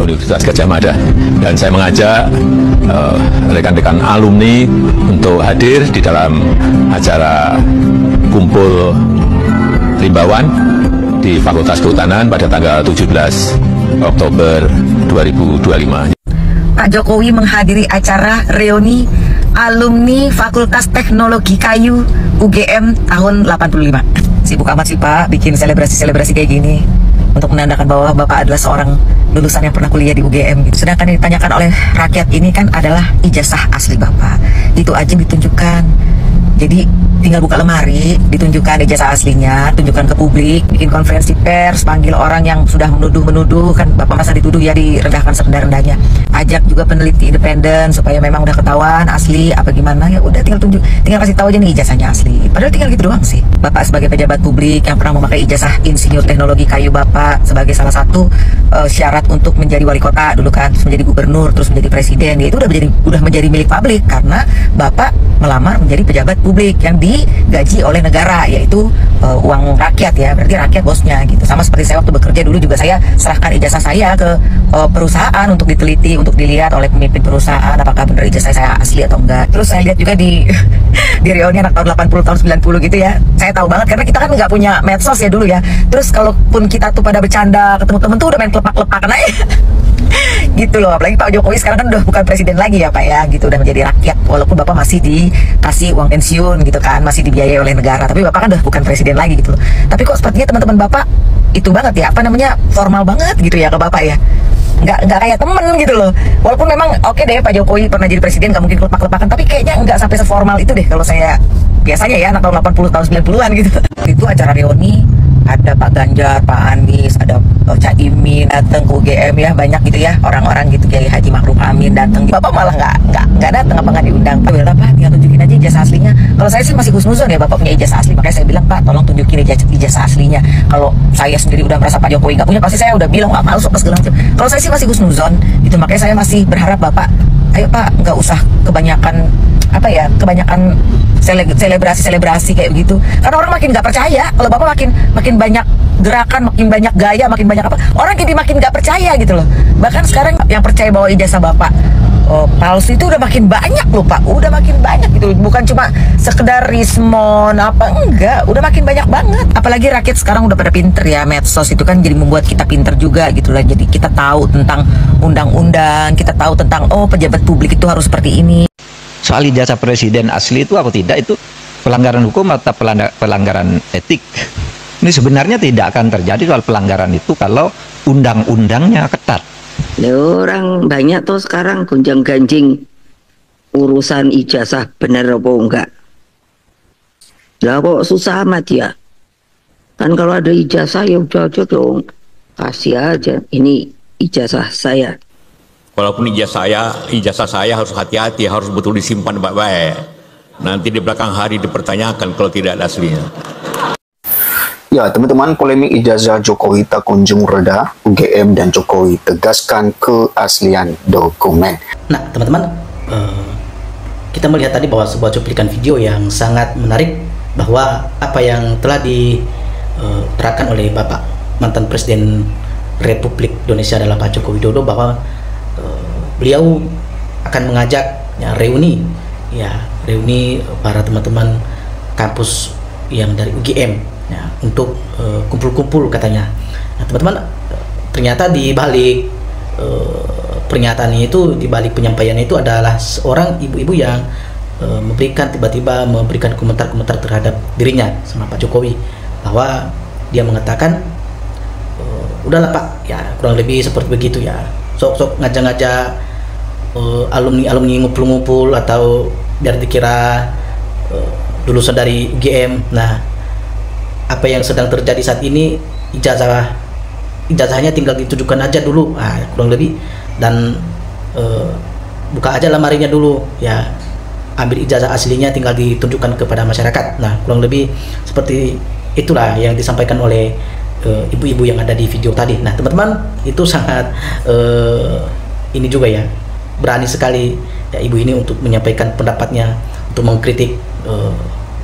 Universitas Gadjah Mada, dan saya mengajak rekan-rekan alumni untuk hadir di dalam acara kumpul rimbawan di Fakultas Kehutanan pada tanggal 17 Oktober 2025. Pak Jokowi menghadiri acara reuni alumni Fakultas Teknologi Kayu UGM tahun 85. Sibuk amat sih Pak bikin selebrasi-selebrasi kayak gini untuk menandakan bahwa Bapak adalah seorang lulusan yang pernah kuliah di UGM gitu. Sedangkan yang ditanyakan oleh rakyat ini kan adalah ijazah asli Bapak. Itu aja ditunjukkan. Jadi tinggal buka lemari, ditunjukkan ijazah aslinya, tunjukkan ke publik, bikin konferensi pers, panggil orang yang sudah menuduh kan Bapak masa dituduh ya, direndahkan serendah-rendahnya. Ajak juga peneliti independen supaya memang udah ketahuan asli apa gimana, ya udah tinggal kasih tahu aja nih ijazahnya asli. Padahal tinggal gitu doang sih. Bapak sebagai pejabat publik yang pernah memakai ijazah insinyur teknologi kayu Bapak sebagai salah satu syarat untuk menjadi wali kota dulu kan, terus menjadi gubernur, terus menjadi presiden, ya itu udah menjadi milik publik karena Bapak melamar menjadi pejabat publik yang digaji oleh negara, yaitu uang rakyat ya, berarti rakyat bosnya gitu. Sama seperti saya waktu bekerja dulu juga saya serahkan ijazah saya ke perusahaan untuk diteliti, untuk dilihat oleh pemimpin perusahaan apakah benar ijazah saya asli atau enggak. Terus saya lihat juga di reuni anak tahun 80 tahun 90 gitu ya, saya tahu banget karena kita kan nggak punya medsos ya dulu ya. Terus kalaupun kita tuh pada bercanda ketemu temen tuh udah main kelepak-kelepakan aja gitu loh. Apalagi Pak Jokowi sekarang kan udah bukan presiden lagi ya Pak ya, gitu, udah menjadi rakyat, walaupun Bapak masih dikasih uang pensiun gitu kan, masih dibiayai oleh negara, tapi Bapak kan udah bukan presiden lagi gitu loh. Tapi kok sepertinya teman-teman Bapak itu banget ya, apa namanya, formal banget gitu ya ke Bapak ya, nggak kayak temen gitu loh. Walaupun memang oke deh Pak Jokowi pernah jadi presiden, nggak mungkin kelepak-kelepakan, tapi kayaknya nggak sampai seformal itu deh kalau saya biasanya ya, anak tahun 80 tahun 90-an gitu. Itu acara reuni, ada Pak Ganjar, Pak Anies, ada Caimin datang ke UGM ya, banyak gitu ya orang-orang gitu, Kiai Haji Ma'ruf Amin datang. Bapak malah nggak datang, apa nggak diundang. Pak, tinggal tunjukin aja ijazah aslinya. Kalau saya sih masih husnuzon ya Bapak punya ijazah asli, makanya saya bilang Pak tolong tunjukin ijazah aslinya. Kalau saya sendiri udah merasa Pak Jokowi nggak punya, pasti saya udah bilang nggak masuk ke segala macam. Kalau saya sih masih husnuzon gitu, makanya saya masih berharap Bapak, ayo Pak, nggak usah kebanyakan selebrasi kayak gitu, karena orang makin nggak percaya. Kalau Bapak makin banyak gerakan, makin banyak gaya, makin banyak apa, orang jadi makin nggak percaya gitu loh. Bahkan sekarang yang percaya bahwa ijazah Bapak palsu itu udah makin banyak loh Pak, udah makin banyak gitu, bukan cuma sekedar rismon apa, enggak, udah makin banyak banget. Apalagi rakyat sekarang udah pada pinter ya, medsos itu kan jadi membuat kita pinter juga gitu lah. Jadi kita tahu tentang undang-undang, kita tahu tentang pejabat publik itu harus seperti ini. Soal ijazah presiden asli itu atau tidak, itu pelanggaran hukum atau pelanggaran etik. Ini sebenarnya tidak akan terjadi soal pelanggaran itu kalau undang-undangnya ketat. Orang banyak tuh sekarang gonjang-ganjing urusan ijazah bener apa enggak. Lah kok susah amat ya. Kan kalau ada ijazah ya udah aja dong, kasih aja, ini ijazah saya. Walaupun ijazah saya harus hati-hati, harus betul disimpan baik-baik. Nanti di belakang hari dipertanyakan kalau tidak ada aslinya. Ya teman-teman, polemik ijazah Jokowi tak kunjung reda. UGM dan Jokowi tegaskan keaslian dokumen. Nah teman-teman, kita melihat tadi bahwa sebuah cuplikan video yang sangat menarik, bahwa apa yang telah diterapkan oleh Bapak mantan Presiden Republik Indonesia adalah Pak Joko Widodo, bahwa beliau akan mengajak ya, reuni para teman-teman kampus yang dari UGM ya, untuk kumpul-kumpul katanya. Nah, teman-teman, ternyata di balik pernyataan itu, di balik penyampaian itu adalah seorang ibu-ibu yang tiba-tiba memberikan komentar-komentar terhadap dirinya sama Pak Jokowi, bahwa dia mengatakan udahlah Pak, ya kurang lebih seperti begitu ya, sok-sok ngajak-ngajak alumni ngumpul-ngumpul atau biar dikira lulusan dari UGM. Nah, apa yang sedang terjadi saat ini, ijazahnya tinggal ditujukan aja dulu, kurang lebih, dan buka aja lemarinya dulu ya, ambil ijazah aslinya tinggal ditunjukkan kepada masyarakat. Nah, kurang lebih seperti itulah yang disampaikan oleh ibu-ibu yang ada di video tadi. Nah, teman-teman, itu sangat ini juga ya, berani sekali ya ibu ini untuk menyampaikan pendapatnya, untuk mengkritik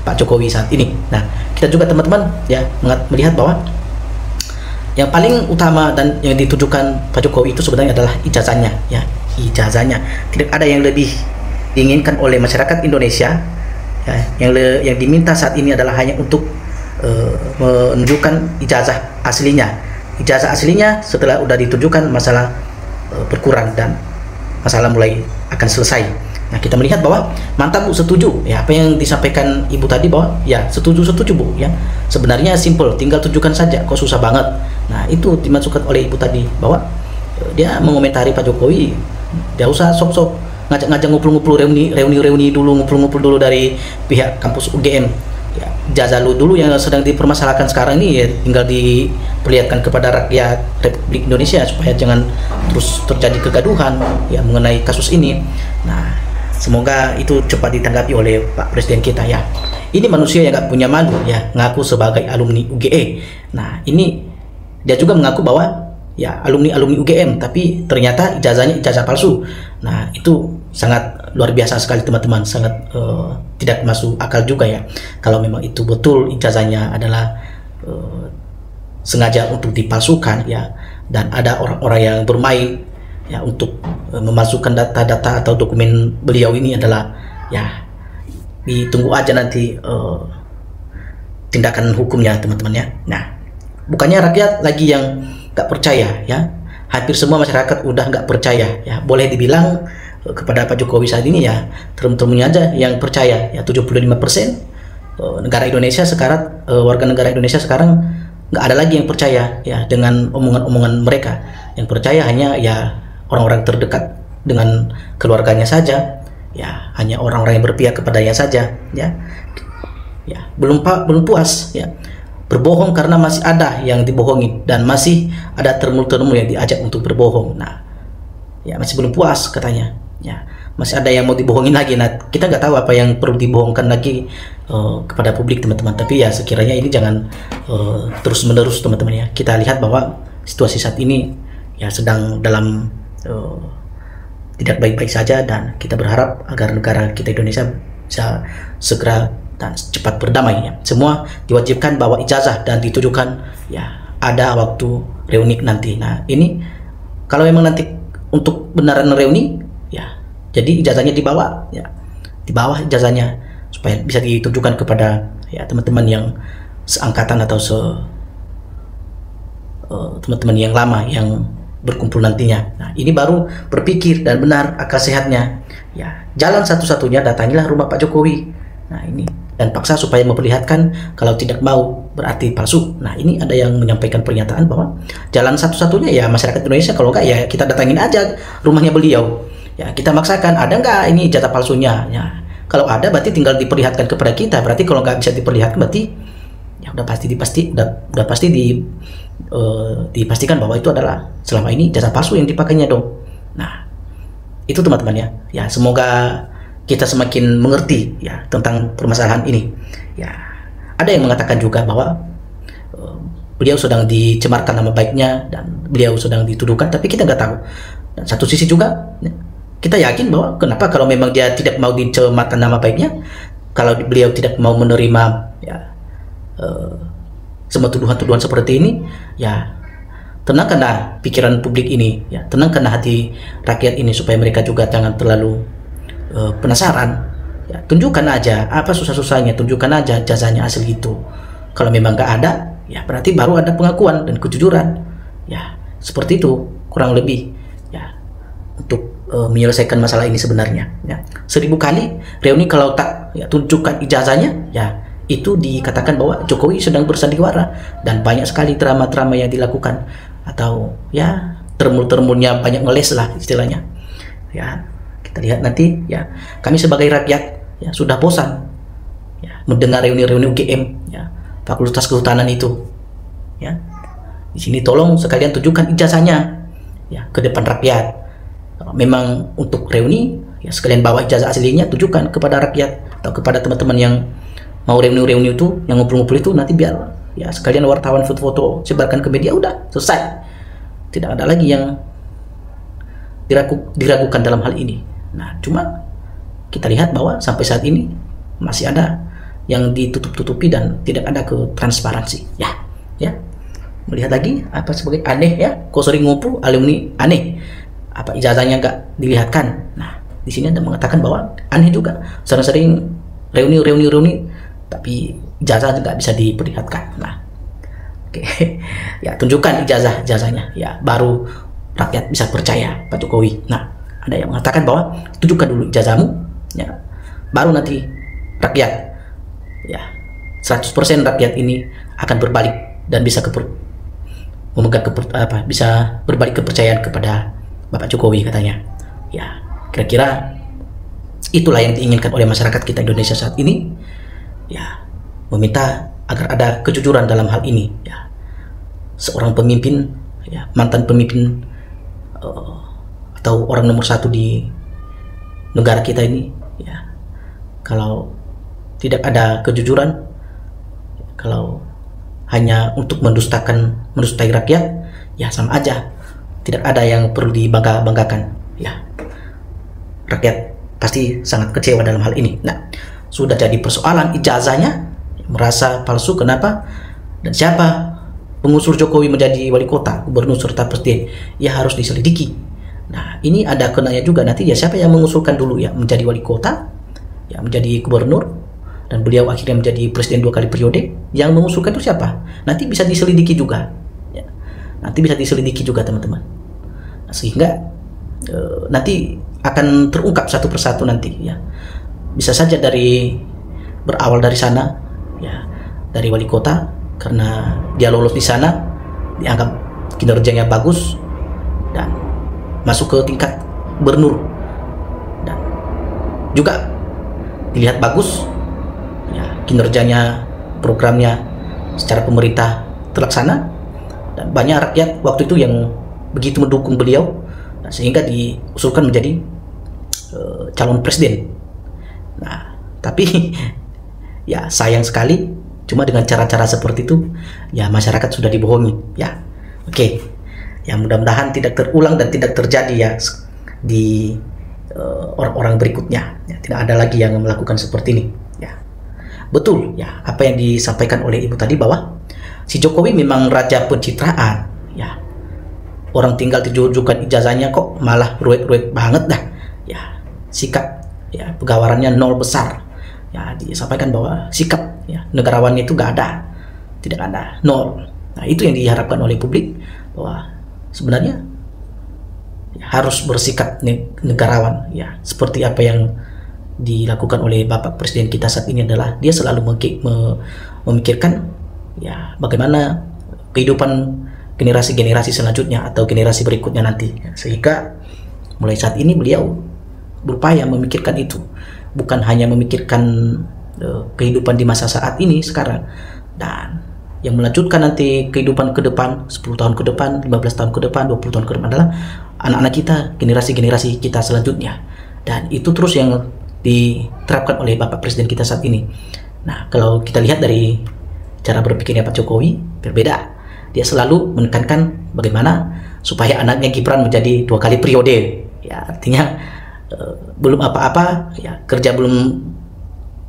Pak Jokowi saat ini. Nah, kita juga teman-teman ya melihat bahwa yang paling utama dan yang ditujukan Pak Jokowi itu sebenarnya adalah ijazahnya, ya, ijazahnya. Tidak ada yang lebih diinginkan oleh masyarakat Indonesia, ya, yang diminta saat ini adalah hanya untuk menunjukkan ijazah aslinya. Ijazah aslinya setelah udah ditunjukkan masalah berkurang dan masalah mulai akan selesai. Nah, kita melihat bahwa mantap Bu, setuju ya apa yang disampaikan Ibu tadi, bahwa ya setuju Bu ya. Sebenarnya simple, tinggal tunjukkan saja, kok susah banget. Nah, itu dimasukkan oleh Ibu tadi bahwa dia mengomentari Pak Jokowi, dia usah sok-sok ngajak-ngajak ngumpul-ngumpul, reuni dulu, ngumpul-ngumpul dulu dari pihak kampus UGM. Ya, ijazah lu dulu yang sedang dipermasalahkan sekarang ini ya, tinggal diperlihatkan kepada rakyat Republik Indonesia supaya jangan terus terjadi kegaduhan ya mengenai kasus ini. Nah, semoga itu cepat ditanggapi oleh Pak Presiden kita ya. Ini manusia yang nggak punya malu ya, ngaku sebagai alumni UGE. Nah, ini dia juga mengaku bahwa ya alumni UGM, tapi ternyata ijazahnya ijazah palsu. Nah, itu sangat luar biasa sekali teman-teman, sangat tidak masuk akal juga ya. Kalau memang itu betul ijazahnya adalah sengaja untuk dipalsukan ya, dan ada orang-orang yang bermain ya untuk memasukkan data-data atau dokumen beliau ini, adalah ya ditunggu aja nanti tindakan hukumnya teman-teman ya. Nah, bukannya rakyat lagi yang nggak percaya ya, hampir semua masyarakat udah nggak percaya ya, boleh dibilang kepada Pak Jokowi saat ini ya teman-temannya aja yang percaya ya, 75% negara Indonesia sekarang, warga negara Indonesia sekarang nggak ada lagi yang percaya ya dengan omongan-omongan mereka. Yang percaya hanya ya orang-orang terdekat dengan keluarganya saja ya, hanya orang-orang yang berpihak kepadanya saja ya. Ya, belum puas ya, berbohong karena masih ada yang dibohongin dan masih ada termul-termul yang diajak untuk berbohong. Nah, ya masih belum puas katanya ya, masih ada yang mau dibohongin lagi. Nah, kita nggak tahu apa yang perlu dibohongkan lagi kepada publik teman-teman, tapi ya sekiranya ini jangan terus-menerus teman-teman ya. Kita lihat bahwa situasi saat ini ya sedang dalam tidak baik-baik saja, dan kita berharap agar negara kita Indonesia bisa segera dan cepat berdamai ya. Semua diwajibkan bawa ijazah dan ditujukan ya ada waktu reuni nanti. Nah, ini kalau memang nanti untuk benaran reuni ya, jadi ijazahnya dibawa ya, dibawa ijazahnya supaya bisa ditujukan kepada ya teman-teman yang seangkatan atau teman-teman yang lama yang berkumpul nantinya. Nah, ini baru berpikir dan benar akal sehatnya ya. Jalan satu-satunya datangilah rumah Pak Jokowi. Nah, ini dan paksa supaya memperlihatkan kalau tidak mau berarti palsu. Nah, ini ada yang menyampaikan pernyataan bahwa jalan satu-satunya ya masyarakat Indonesia, kalau enggak ya kita datangin aja rumahnya beliau. Ya, kita maksakan, ada enggak ini jatah palsunya? Ya, kalau ada berarti tinggal diperlihatkan kepada kita. Berarti kalau nggak bisa diperlihatkan berarti ya udah pasti dipastikan bahwa itu adalah selama ini jasa palsu yang dipakainya dong. Nah, itu teman-teman ya. Ya, semoga kita semakin mengerti ya tentang permasalahan ini. Ya, ada yang mengatakan juga bahwa beliau sedang dicemarkan nama baiknya dan beliau sedang dituduhkan, tapi kita nggak tahu. Dan satu sisi juga kita yakin bahwa kenapa kalau memang dia tidak mau dicemarkan nama baiknya, kalau beliau tidak mau menerima ya semua tuduhan-tuduhan seperti ini, ya tenangkanlah pikiran publik ini, ya tenangkanlah hati rakyat ini supaya mereka juga jangan terlalu penasaran. Ya, tunjukkan aja apa susah-susahnya, tunjukkan aja jasanya asli itu. Kalau memang nggak ada, ya berarti baru ada pengakuan dan kejujuran. Ya, seperti itu kurang lebih ya untuk menyelesaikan masalah ini sebenarnya. Ya, 1000 kali reuni kalau tak ya, tunjukkan ijazahnya, ya itu dikatakan bahwa Jokowi sedang bersandiwara, dan banyak sekali drama-drama yang dilakukan atau ya termul-termulnya banyak ngeles lah istilahnya. Ya, kita lihat nanti ya, kami sebagai rakyat ya sudah bosan ya mendengar reuni-reuni UGM ya, Fakultas Kehutanan itu. Ya, di sini tolong sekalian tunjukkan ijazahnya ya ke depan rakyat. Memang untuk reuni ya sekalian bawa ijazah aslinya, tunjukkan kepada rakyat atau kepada teman-teman yang mau reuni-reuni itu, yang ngumpul-ngumpul itu, nanti biar ya sekalian wartawan foto-foto sebarkan ke media, udah selesai. Tidak ada lagi yang diragukan dalam hal ini. Nah, cuma kita lihat bahwa sampai saat ini masih ada yang ditutup-tutupi dan tidak ada ke transparansi. Ya. melihat lagi apa sebagai aneh ya, kok sering ngumpul alumni aneh, apa ijazahnya nggak dilihatkan. Nah di sini Anda mengatakan bahwa aneh juga, sering-sering reuni tapi ijazah nggak bisa diperlihatkan. Nah oke, ya tunjukkan ijazahnya ya, baru rakyat bisa percaya Pak Jokowi. Nah ada yang mengatakan bahwa tunjukkan dulu ijazahmu ya, baru nanti rakyat ya 100% rakyat ini akan berbalik dan bisa bisa berbalik kepercayaan kepada Bapak Jokowi katanya. Ya kira-kira itulah yang diinginkan oleh masyarakat kita Indonesia saat ini ya, meminta agar ada kejujuran dalam hal ini ya. Seorang pemimpin ya, mantan pemimpin atau orang nomor 1 di negara kita ini ya, kalau tidak ada kejujuran, kalau hanya untuk mendustai rakyat ya sama aja, tidak ada yang perlu dibanggakan ya. Rakyat pasti sangat kecewa dalam hal ini. Nah sudah jadi persoalan ijazahnya merasa palsu, kenapa dan siapa pengusur Jokowi menjadi wali kota, gubernur serta presiden ya, harus diselidiki. Nah ini ada kenanya juga nanti ya, siapa yang mengusulkan dulu ya menjadi wali kota ya, menjadi gubernur, dan beliau akhirnya menjadi presiden 2 kali periode. Yang mengusulkan itu siapa? Nanti bisa diselidiki juga ya. Nanti bisa diselidiki juga teman-teman. Nah, sehingga nanti akan terungkap satu persatu nanti ya. Bisa saja berawal dari sana ya, dari wali kota, karena dia lolos di sana dianggap kinerjanya bagus dan masuk ke tingkat gubernur dan juga dilihat bagus ya, kinerjanya, programnya secara pemerintah terlaksana, dan banyak rakyat waktu itu yang begitu mendukung beliau, nah, sehingga diusulkan menjadi calon presiden. Nah tapi ya sayang sekali, cuma dengan cara-cara seperti itu ya masyarakat sudah dibohongi ya. Oke, ya mudah-mudahan tidak terulang dan tidak terjadi ya di orang-orang berikutnya ya, tidak ada lagi yang melakukan seperti ini ya. Betul ya apa yang disampaikan oleh Ibu tadi, bahwa si Jokowi memang raja pencitraan ya. Orang tinggal ditunjukkan ijazahnya kok malah ruwet-ruwet banget dah ya. Sikap ya pegawarannya nol besar ya, disampaikan bahwa sikap ya negarawannya itu gak ada, tidak ada, nol. Nah itu yang diharapkan oleh publik, bahwa sebenarnya ya, harus bersikap negarawan ya, seperti apa yang dilakukan oleh Bapak Presiden kita saat ini adalah dia selalu memikirkan ya bagaimana kehidupan generasi-generasi selanjutnya atau generasi berikutnya nanti ya. Sehingga mulai saat ini beliau berupaya memikirkan itu, bukan hanya memikirkan kehidupan di masa saat ini sekarang, dan yang melanjutkan nanti kehidupan ke depan 10 tahun ke depan, 15 tahun ke depan, 20 tahun ke depan adalah anak-anak kita, generasi-generasi kita selanjutnya. Dan itu terus yang diterapkan oleh Bapak Presiden kita saat ini. Nah kalau kita lihat dari cara berpikirnya Pak Jokowi berbeda, dia selalu menekankan bagaimana supaya anaknya Gibran menjadi 2 kali periode ya. Artinya belum apa-apa ya, kerja belum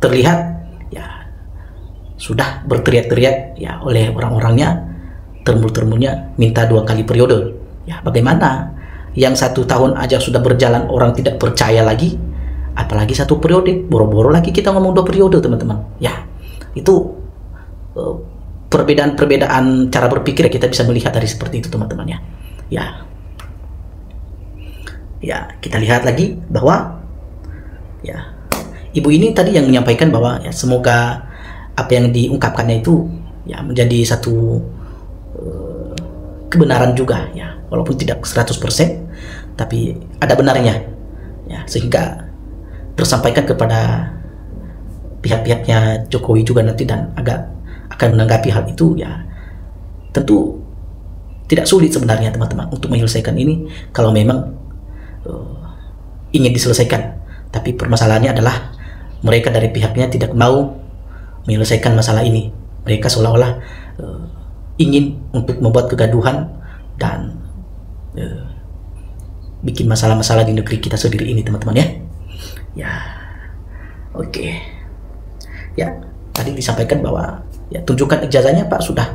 terlihat ya sudah berteriak-teriak ya oleh orang-orangnya, termul-termulnya minta 2 kali periode ya. Bagaimana yang 1 tahun aja sudah berjalan orang tidak percaya lagi, apalagi 1 periode, boro-boro lagi kita ngomong 2 periode teman-teman ya. Itu perbedaan cara berpikir ya, kita bisa melihat dari seperti itu teman-teman ya. Ya kita lihat lagi bahwa ya ibu ini tadi yang menyampaikan bahwa ya semoga apa yang diungkapkannya itu ya menjadi satu kebenaran juga ya, walaupun tidak 100% tapi ada benarnya ya, sehingga tersampaikan kepada pihak-pihaknya Jokowi juga nanti, dan akan menanggapi hal itu ya. Tentu tidak sulit sebenarnya teman-teman untuk menyelesaikan ini kalau memang ingin diselesaikan, tapi permasalahannya adalah mereka dari pihaknya tidak mau menyelesaikan masalah ini. Mereka seolah-olah ingin untuk membuat kegaduhan dan bikin masalah-masalah di negeri kita sendiri ini teman-teman ya. Oke. Ya tadi disampaikan bahwa ya tunjukkan ijazahnya Pak, sudah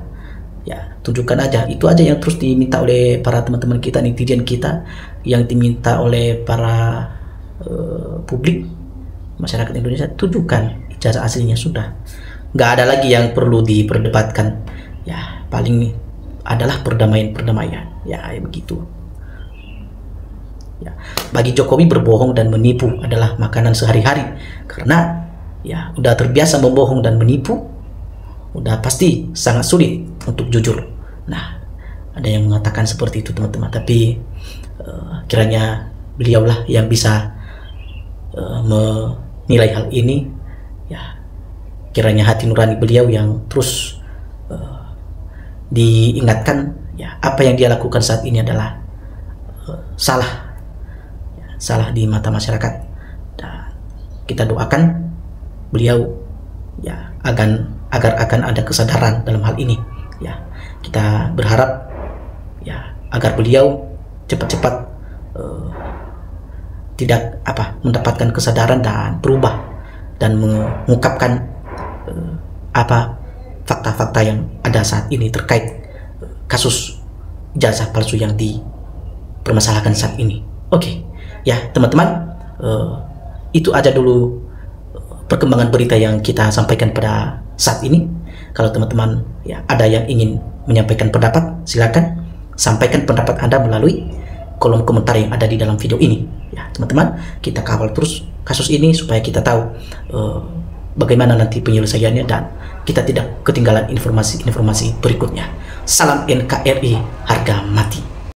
Ya, tunjukkan aja. Itu aja yang terus diminta oleh para teman-teman kita, netizen kita, yang diminta oleh para publik masyarakat Indonesia. Tunjukkan ijazah aslinya, sudah. Nggak ada lagi yang perlu diperdebatkan. Ya, paling adalah perdamaian. Ya, begitu. Ya, bagi Jokowi berbohong dan menipu adalah makanan sehari-hari, karena ya udah terbiasa membohong dan menipu, udah pasti sangat sulit untuk jujur. Nah, ada yang mengatakan seperti itu teman-teman, tapi kiranya beliaulah yang bisa menilai hal ini. Ya, kiranya hati nurani beliau yang terus diingatkan, ya apa yang dia lakukan saat ini adalah salah di mata masyarakat. Dan kita doakan beliau ya agar akan ada kesadaran dalam hal ini. Ya, kita berharap ya agar beliau cepat-cepat tidak mendapatkan kesadaran dan berubah dan mengungkapkan apa fakta-fakta yang ada saat ini terkait kasus ijazah palsu yang dipermasalahkan saat ini. Oke. Ya teman-teman, itu aja dulu perkembangan berita yang kita sampaikan pada saat ini. Kalau teman-teman ya ada yang ingin menyampaikan pendapat, silakan sampaikan pendapat Anda melalui kolom komentar yang ada di dalam video ini. Ya teman-teman, kita kawal terus kasus ini supaya kita tahu bagaimana nanti penyelesaiannya dan kita tidak ketinggalan informasi-informasi berikutnya. Salam NKRI, harga mati.